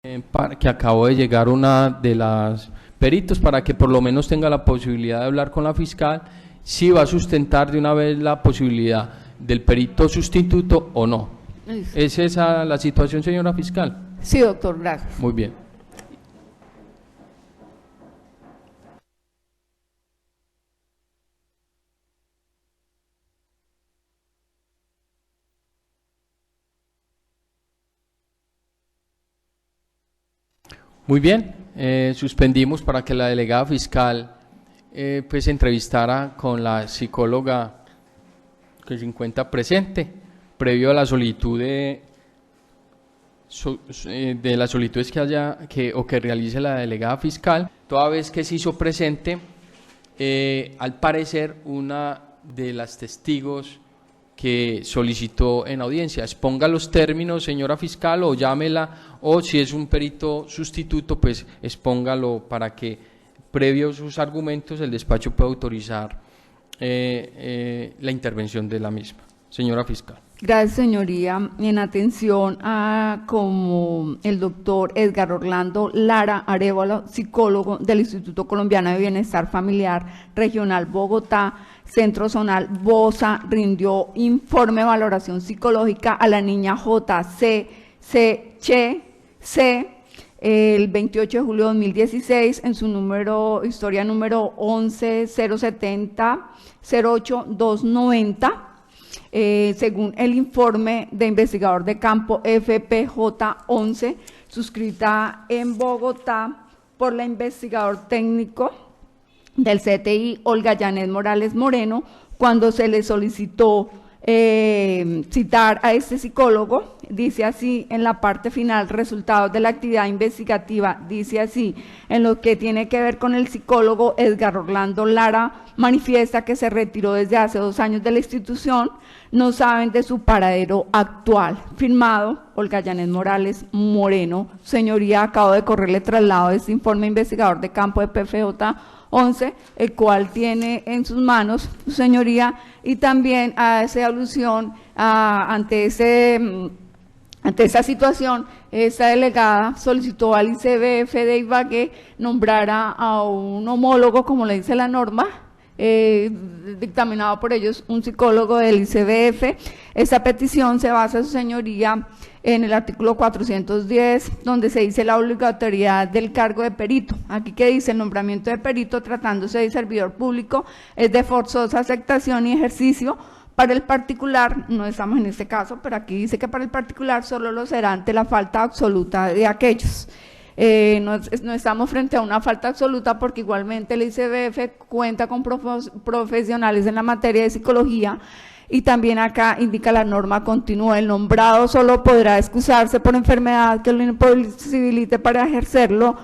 Que acabo de llegar una de las peritos para que por lo menos tenga la posibilidad de hablar con la fiscal si va a sustentar de una vez la posibilidad del perito sustituto o no. Listo. ¿Es esa la situación, señora fiscal? Sí, doctor, gracias. Muy bien. Muy bien, suspendimos para que la delegada fiscal pues se entrevistara con la psicóloga que se encuentra presente, previo a la solicitud de las solicitudes que realice la delegada fiscal, toda vez que se hizo presente, al parecer, una de las testigos que solicitó en audiencia. Exponga los términos, señora fiscal, o llámela, o si es un perito sustituto, pues expóngalo para que, previo a sus argumentos, el despacho pueda autorizar la intervención de la misma. Señora fiscal. Gracias, señoría. En atención a como el doctor Edgar Orlando Lara Arévalo, psicólogo del Instituto Colombiano de Bienestar Familiar Regional Bogotá, Centro Zonal BOSA, rindió informe de valoración psicológica a la niña JCC el 28 de julio de 2016 en su historia número 11-070-08-290. Según el informe de investigador de campo FPJ-11, suscrita en Bogotá por la investigador técnico del CTI, Olga Yanet Morales Moreno, cuando se le solicitó citar a este psicólogo, dice así en la parte final: resultados de la actividad investigativa, dice así, en lo que tiene que ver con el psicólogo Edgar Orlando Lara, manifiesta que se retiró desde hace 2 años de la institución, no saben de su paradero actual. Firmado Olga Yanet Morales Moreno. Señoría, acabo de correrle traslado de este informe investigador de campo de PFJ-11, el cual tiene en sus manos, señoría, y también hace alusión ante esa situación. Esta delegada solicitó al ICBF de Ibagué nombrara a un homólogo, como le dice la norma, dictaminado por ellos, un psicólogo del ICBF. Esta petición se basa, su señoría, en el artículo 410, donde se dice la obligatoriedad del cargo de perito. Aquí que dice: el nombramiento de perito, tratándose de servidor público, es de forzosa aceptación y ejercicio. Para el particular, no estamos en este caso, pero aquí dice que para el particular solo lo será ante la falta absoluta de aquellos. No estamos frente a una falta absoluta, porque igualmente el ICBF cuenta con profesionales en la materia de psicología, y también acá indica la norma continúa: el nombrado solo podrá excusarse por enfermedad que lo imposibilite para ejercerlo,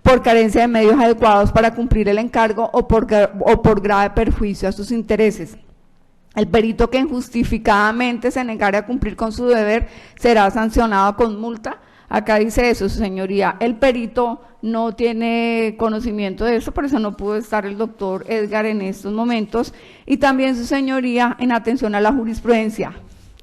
por carencia de medios adecuados para cumplir el encargo, o por grave perjuicio a sus intereses. El perito que injustificadamente se negare a cumplir con su deber será sancionado con multa. Acá dice eso, su señoría. El perito no tiene conocimiento de eso, por eso no pudo estar el doctor Edgar en estos momentos. Y también, su señoría, en atención a la jurisprudencia,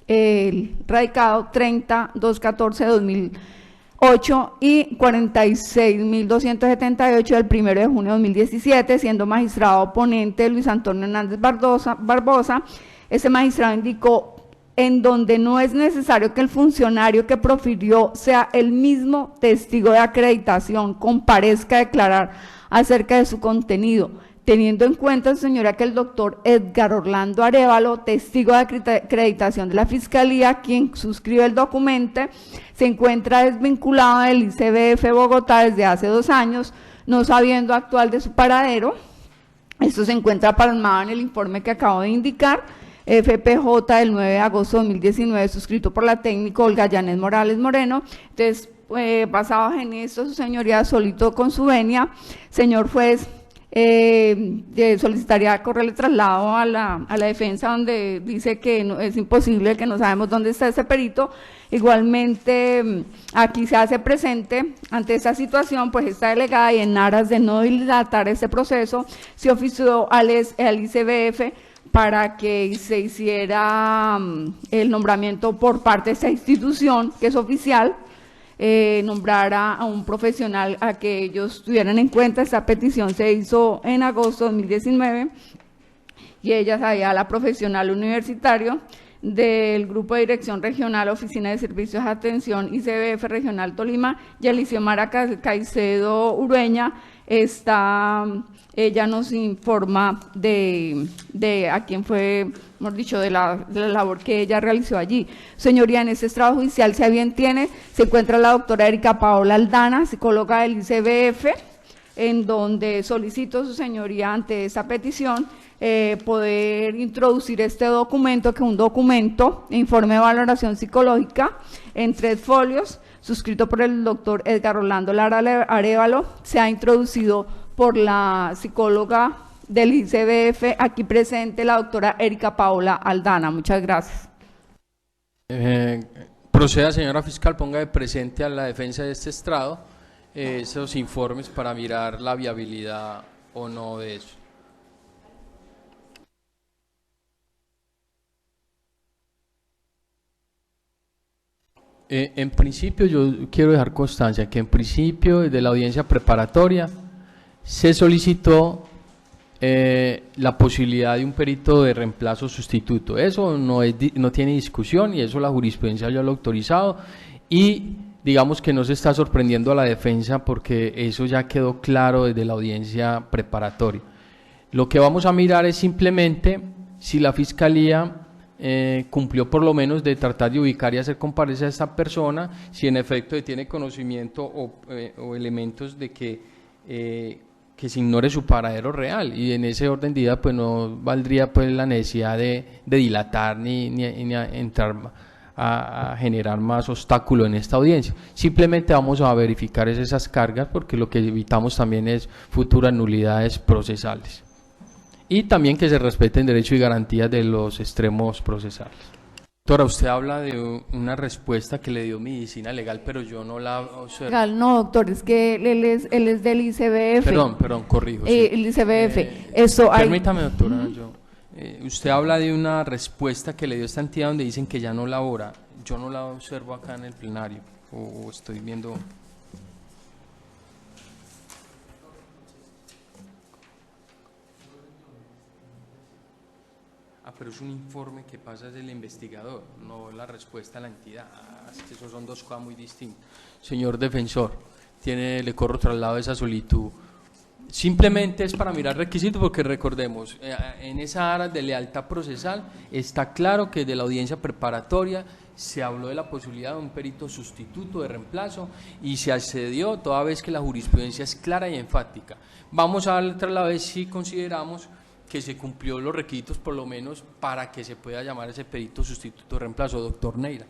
el radicado 30-214-2008 y 46.278 del 1 de junio de 2017, siendo magistrado ponente Luis Antonio Hernández Barbosa. Ese magistrado indicó: en donde no es necesario que el funcionario que profirió sea el mismo testigo de acreditación, comparezca a declarar acerca de su contenido, teniendo en cuenta, señora, que el doctor Edgar Orlando Arévalo, testigo de acreditación de la Fiscalía, quien suscribe el documento, se encuentra desvinculado del ICBF Bogotá desde hace 2 años, no sabiendo actual de su paradero. Esto se encuentra plasmado en el informe que acabo de indicar, FPJ del 9 de agosto de 2019, suscrito por la técnica Olga Yanet Morales Moreno. Entonces, basados en esto, su señoría, solicitó con su venia, señor juez, solicitaría correrle traslado a la defensa, donde dice que es imposible, que no sabemos dónde está ese perito. Igualmente, aquí se hace presente, ante esta situación, pues esta delegada, y en aras de no dilatar este proceso, se ofició al ICBF para que se hiciera el nombramiento por parte de esta institución, que es oficial, nombrara a un profesional a que ellos tuvieran en cuenta. Esta petición se hizo en agosto de 2019 y ella sabía la profesional universitario del Grupo de Dirección Regional, Oficina de Servicios de Atención ICBF Regional Tolima, Yalixiomara Caicedo Urueña. Ella nos informa de a quién fue, hemos dicho, de la labor que ella realizó allí. Señoría, en este estrado judicial, si a bien tiene, se encuentra la doctora Erika Paola Aldana, psicóloga del ICBF, en donde solicito, su señoría, ante esta petición, poder introducir este documento, que es un documento, informe de valoración psicológica, en 3 folios, suscrito por el doctor Edgar Rolando Lara Arévalo, se ha introducido por la psicóloga del ICBF, aquí presente, la doctora Erika Paola Aldana. Muchas gracias. Proceda, señora fiscal, ponga de presente a la defensa de este estrado esos informes para mirar la viabilidad o no de eso. En principio, yo quiero dejar constancia que en principio, desde la audiencia preparatoria, se solicitó la posibilidad de un perito de reemplazo sustituto. Eso no tiene discusión, y eso la jurisprudencia ya lo ha autorizado, y digamos que no se está sorprendiendo a la defensa porque eso ya quedó claro desde la audiencia preparatoria. Lo que vamos a mirar es simplemente si la Fiscalía cumplió por lo menos de tratar de ubicar y hacer comparecer a esta persona, si en efecto tiene conocimiento o elementos de que se ignore su paradero real, y en ese orden de idea pues no valdría pues la necesidad de dilatar ni entrar a generar más obstáculo en esta audiencia. Simplemente vamos a verificar esas cargas, porque lo que evitamos también es futuras nulidades procesales, y también que se respeten derechos y garantías de los extremos procesales. Doctora, usted habla de una respuesta que le dio Medicina Legal, pero yo no la observo. Legal, no, doctor, es que él es del ICBF. Perdón, corrijo. Sí. El ICBF. Permítame, doctora, usted habla de una respuesta que le dio esta entidad donde dicen que ya no labora. Yo no la observo acá en el plenario, o estoy viendo. Pero es un informe que pasa del investigador, no la respuesta a la entidad. Es que esos son dos cosas muy distintas. Señor defensor, le corro traslado de esa solitud. Simplemente es para mirar requisitos, porque recordemos, en esa área de lealtad procesal está claro que de la audiencia preparatoria se habló de la posibilidad de un perito sustituto de reemplazo y se accedió toda vez que la jurisprudencia es clara y enfática. Vamos a darle traslado de si consideramos que se cumplió los requisitos por lo menos para que se pueda llamar ese perito sustituto de reemplazo. Doctor Neira.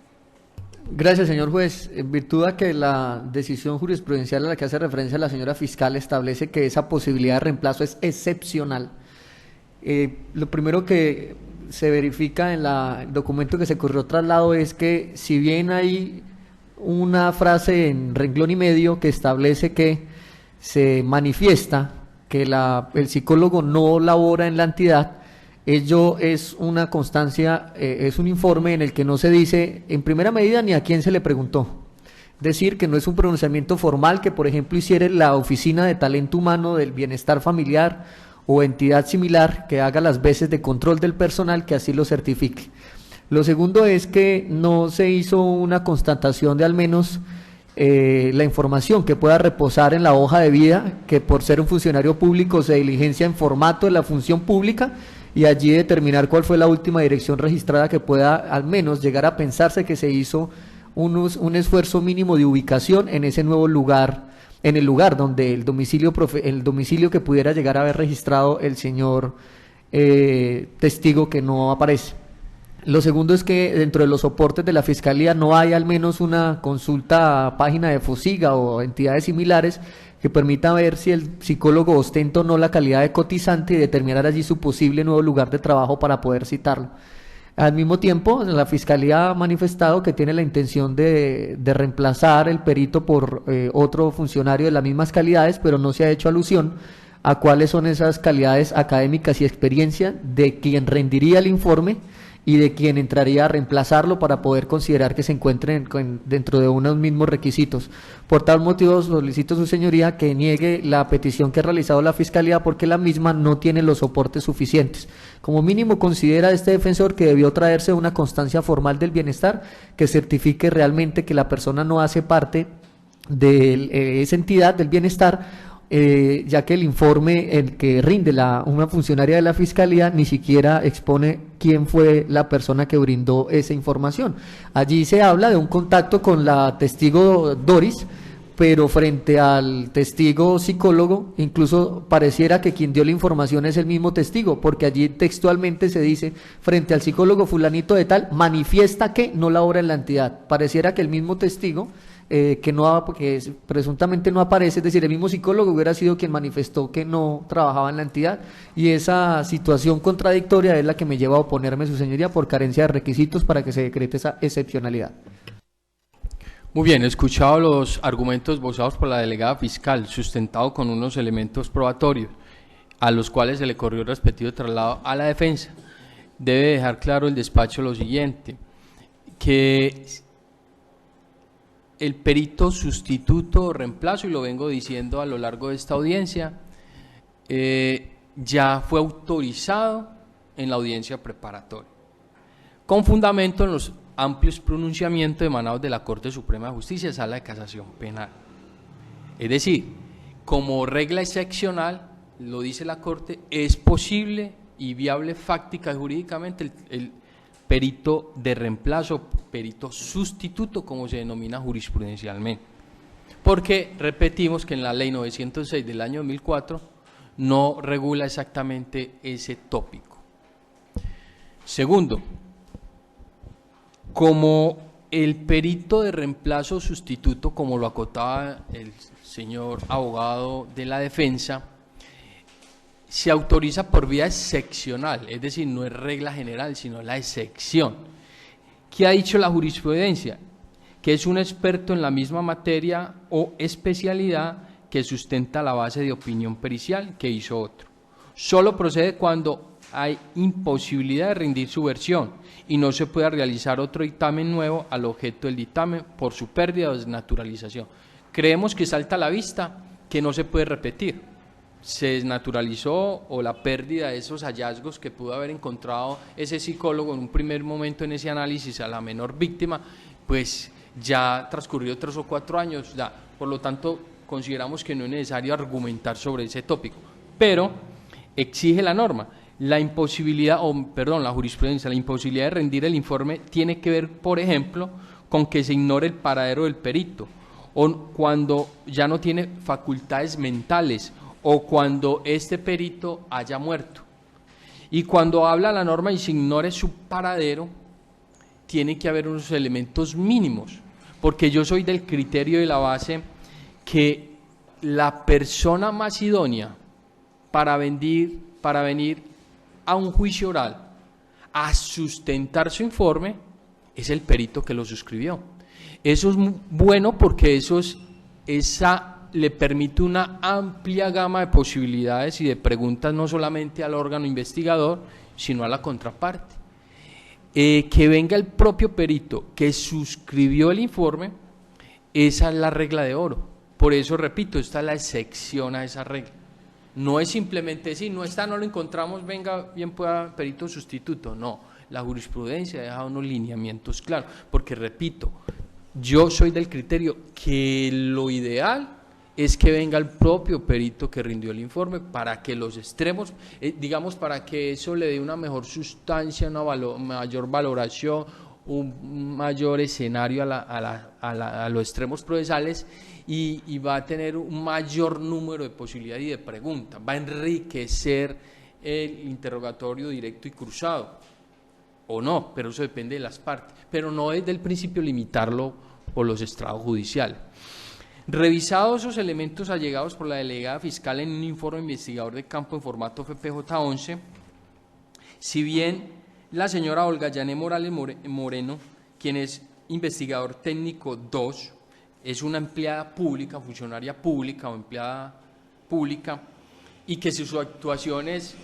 Gracias, señor juez. En virtud de que la decisión jurisprudencial a la que hace referencia la señora fiscal establece que esa posibilidad de reemplazo es excepcional, lo primero que se verifica en el documento que se corrió traslado es que, si bien hay una frase en renglón y medio que establece que se manifiesta que el psicólogo no labora en la entidad, ello es una constancia, es un informe en el que no se dice en primera medida ni a quién se le preguntó. Es decir, que no es un pronunciamiento formal que, por ejemplo, hiciera la Oficina de Talento Humano del Bienestar Familiar o entidad similar que haga las veces de control del personal que así lo certifique. Lo segundo es que no se hizo una constatación de al menos la información que pueda reposar en la hoja de vida, que por ser un funcionario público se diligencia en formato de la función pública, y allí determinar cuál fue la última dirección registrada, que pueda al menos llegar a pensarse que se hizo un esfuerzo mínimo de ubicación en ese nuevo lugar, en el lugar donde el domicilio que pudiera llegar a haber registrado el señor testigo que no aparece. Lo segundo es que dentro de los soportes de la Fiscalía no hay al menos una consulta a página de FOSIGA o entidades similares que permita ver si el psicólogo ostenta o no la calidad de cotizante y determinar allí su posible nuevo lugar de trabajo para poder citarlo. Al mismo tiempo, la Fiscalía ha manifestado que tiene la intención de reemplazar el perito por otro funcionario de las mismas calidades, pero no se ha hecho alusión a cuáles son esas calidades académicas y experiencia de quien rendiría el informe y de quien entraría a reemplazarlo para poder considerar que se encuentren dentro de unos mismos requisitos. Por tal motivo solicito su señoría que niegue la petición que ha realizado la Fiscalía porque la misma no tiene los soportes suficientes. Como mínimo considera este defensor que debió traerse una constancia formal del bienestar que certifique realmente que la persona no hace parte de esa entidad del bienestar, ya que el informe el que rinde una funcionaria de la Fiscalía ni siquiera expone quién fue la persona que brindó esa información. Allí se habla de un contacto con la testigo Doris, pero frente al testigo psicólogo, incluso pareciera que quien dio la información es el mismo testigo, porque allí textualmente se dice, frente al psicólogo fulanito de tal, manifiesta que no labora en la entidad. Pareciera que el mismo testigo que presuntamente no aparece, es decir, el mismo psicólogo hubiera sido quien manifestó que no trabajaba en la entidad, y esa situación contradictoria es la que me lleva a oponerme, su señoría, por carencia de requisitos para que se decrete esa excepcionalidad. Muy bien, he escuchado los argumentos esbozados por la delegada fiscal, sustentado con unos elementos probatorios, a los cuales se le corrió el respectivo traslado a la defensa. Debe dejar claro el despacho lo siguiente, que el perito sustituto o reemplazo, y lo vengo diciendo a lo largo de esta audiencia, ya fue autorizado en la audiencia preparatoria, con fundamento en los amplios pronunciamientos emanados de la Corte Suprema de Justicia, Sala de Casación Penal. Es decir, como regla excepcional, lo dice la Corte, es posible y viable fáctica y jurídicamente el perito de reemplazo, perito sustituto, como se denomina jurisprudencialmente. Porque repetimos que en la ley 906 del año 2004 no regula exactamente ese tópico. Segundo, como el perito de reemplazo sustituto, como lo acotaba el señor abogado de la defensa, se autoriza por vía excepcional, es decir, no es regla general, sino la excepción. ¿Qué ha dicho la jurisprudencia? Que es un experto en la misma materia o especialidad que sustenta la base de opinión pericial que hizo otro. Solo procede cuando hay imposibilidad de rendir su versión y no se pueda realizar otro dictamen nuevo al objeto del dictamen por su pérdida o desnaturalización. Creemos que salta a la vista que no se puede repetir. Se desnaturalizó, o la pérdida de esos hallazgos que pudo haber encontrado ese psicólogo en un primer momento en ese análisis a la menor víctima, pues ya transcurrió 3 o 4 años, ya. Por lo tanto consideramos que no es necesario argumentar sobre ese tópico, pero exige la norma, la jurisprudencia, la imposibilidad de rendir el informe tiene que ver, por ejemplo, con que se ignore el paradero del perito, o cuando ya no tiene facultades mentales, o cuando este perito haya muerto. Y cuando habla la norma y se ignore su paradero, tiene que haber unos elementos mínimos, porque yo soy del criterio de la base que la persona más idónea para venir a un juicio oral a sustentar su informe es el perito que lo suscribió. Eso es bueno porque esa le permite una amplia gama de posibilidades y de preguntas, no solamente al órgano investigador, sino a la contraparte. Que venga el propio perito que suscribió el informe, esa es la regla de oro. Por eso, repito, esta es la excepción a esa regla. No es simplemente decir, no está, no lo encontramos, venga, bien pueda perito sustituto. No, la jurisprudencia deja unos lineamientos claros, porque repito, yo soy del criterio que lo ideal es que venga el propio perito que rindió el informe para que los extremos, digamos, para que eso le dé una mejor sustancia, una mayor valoración, un mayor escenario a los extremos procesales, y va a tener un mayor número de posibilidades y de preguntas, va a enriquecer el interrogatorio directo y cruzado, o no, pero eso depende de las partes, pero no desde el principio limitarlo por los estrados judiciales. Revisados esos elementos allegados por la delegada fiscal en un informe investigador de campo en formato FPJ 11, si bien la señora Olga Yané Morales Moreno, quien es investigador técnico 2, es una empleada pública, funcionaria pública o empleada pública, y que sus actuaciones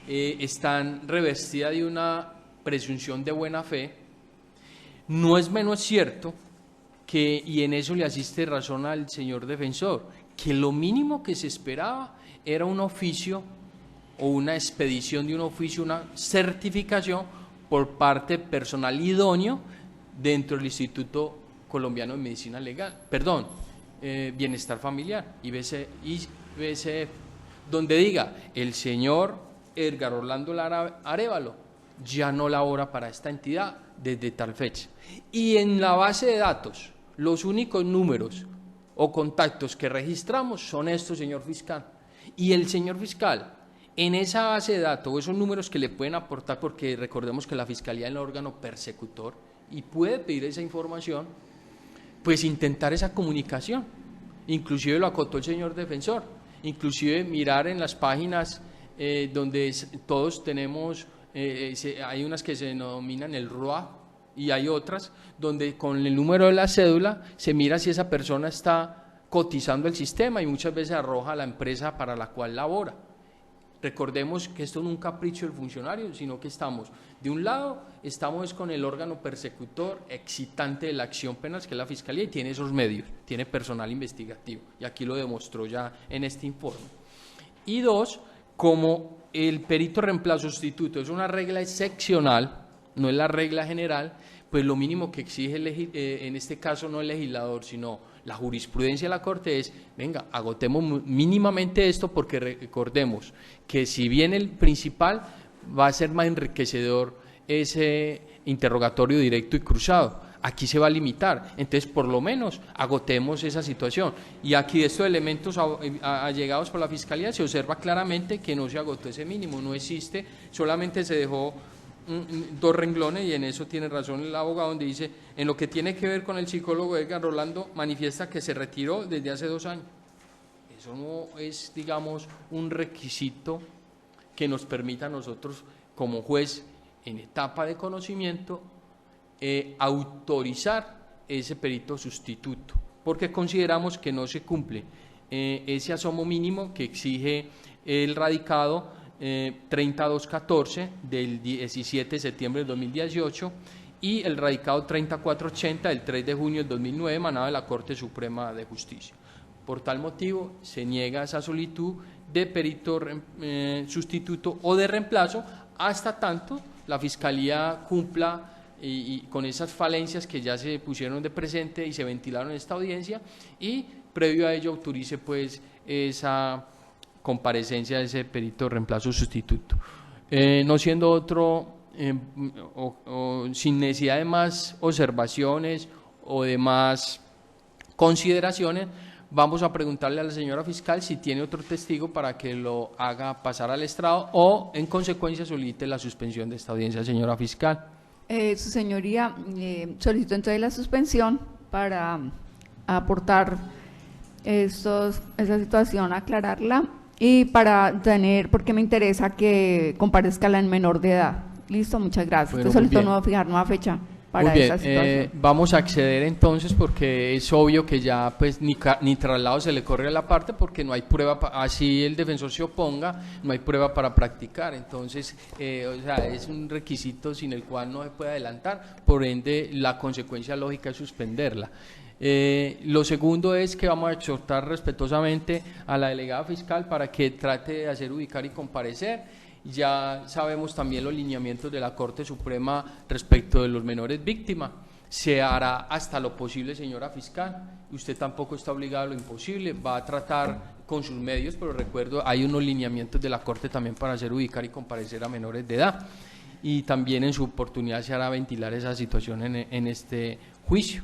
están revestidas de una presunción de buena fe, no es menos cierto que, y en eso le asiste razón al señor defensor, que lo mínimo que se esperaba era un oficio o una expedición de un oficio, una certificación por parte personal idóneo dentro del Instituto Colombiano de Medicina Legal, Bienestar Familiar, IBCF, donde diga, el señor Edgar Orlando Lara Arévalo ya no labora para esta entidad desde tal fecha. Y en la base de datos, los únicos números o contactos que registramos son estos, señor fiscal. Y el señor fiscal, en esa base de datos, o esos números que le pueden aportar, porque recordemos que la Fiscalía es el órgano persecutor y puede pedir esa información, pues intentar esa comunicación. Inclusive lo acotó el señor defensor, inclusive mirar en las páginas donde todos tenemos, hay unas que se denominan el ROA y hay otras donde con el número de la cédula se mira si esa persona está cotizando el sistema y muchas veces arroja a la empresa para la cual labora. Recordemos que esto no es un capricho del funcionario, sino que estamos, de un lado, estamos con el órgano persecutor excitante de la acción penal, que es la Fiscalía, y tiene esos medios, tiene personal investigativo, y aquí lo demostró ya en este informe. Y dos, como el perito reemplazo sustituto es una regla excepcional, no es la regla general, pues lo mínimo que exige en este caso no el legislador, sino la jurisprudencia de la Corte es, venga, agotemos mínimamente esto, porque recordemos que si bien el principal va a ser más enriquecedor ese interrogatorio directo y cruzado, aquí se va a limitar, entonces por lo menos agotemos esa situación. Y aquí de estos elementos allegados por la Fiscalía se observa claramente que no se agotó ese mínimo, no existe, solamente se dejó dos renglones, y en eso tiene razón el abogado, donde dice, en lo que tiene que ver con el psicólogo Edgar Rolando, manifiesta que se retiró desde hace 2 años. Eso no es, digamos, un requisito que nos permita a nosotros, como juez, en etapa de conocimiento, autorizar ese perito sustituto, porque consideramos que no se cumple ese asomo mínimo que exige el radicado 3214 del 17 de septiembre del 2018 y el radicado 3480 del 3 de junio del 2009 emanado de la Corte Suprema de Justicia. Por tal motivo se niega esa solicitud de perito sustituto o de reemplazo hasta tanto la Fiscalía cumpla y con esas falencias que ya se pusieron de presente y se ventilaron en esta audiencia, y previo a ello autorice pues esa comparecencia de ese perito reemplazo sustituto. No siendo otro, sin necesidad de más observaciones o de más consideraciones, vamos a preguntarle a la señora fiscal si tiene otro testigo para que lo haga pasar al estrado o en consecuencia solicite la suspensión de esta audiencia, señora fiscal. Su señoría, solicito entonces la suspensión para aportar esa situación, aclararla, y para tener, porque me interesa que comparezca la en menor de edad. Listo, muchas gracias. Bueno, solicito fijar nueva fecha para esa situación. Vamos a acceder entonces, porque es obvio que ya pues ni traslado se le corre a la parte, porque no hay prueba, así el defensor se oponga, no hay prueba para practicar, entonces o sea, es un requisito sin el cual no se puede adelantar, por ende la consecuencia lógica es suspenderla. Lo segundo es que vamos a exhortar respetuosamente a la delegada fiscal para que trate de hacer ubicar y comparecer. Ya sabemos también los lineamientos de la Corte Suprema respecto de los menores víctimas. Se hará hasta lo posible, señora fiscal. Usted tampoco está obligado a lo imposible, va a tratar con sus medios, pero recuerdo, hay unos lineamientos de la Corte también para hacer ubicar y comparecer a menores de edad. Y también en su oportunidad se hará ventilar esa situación en este juicio.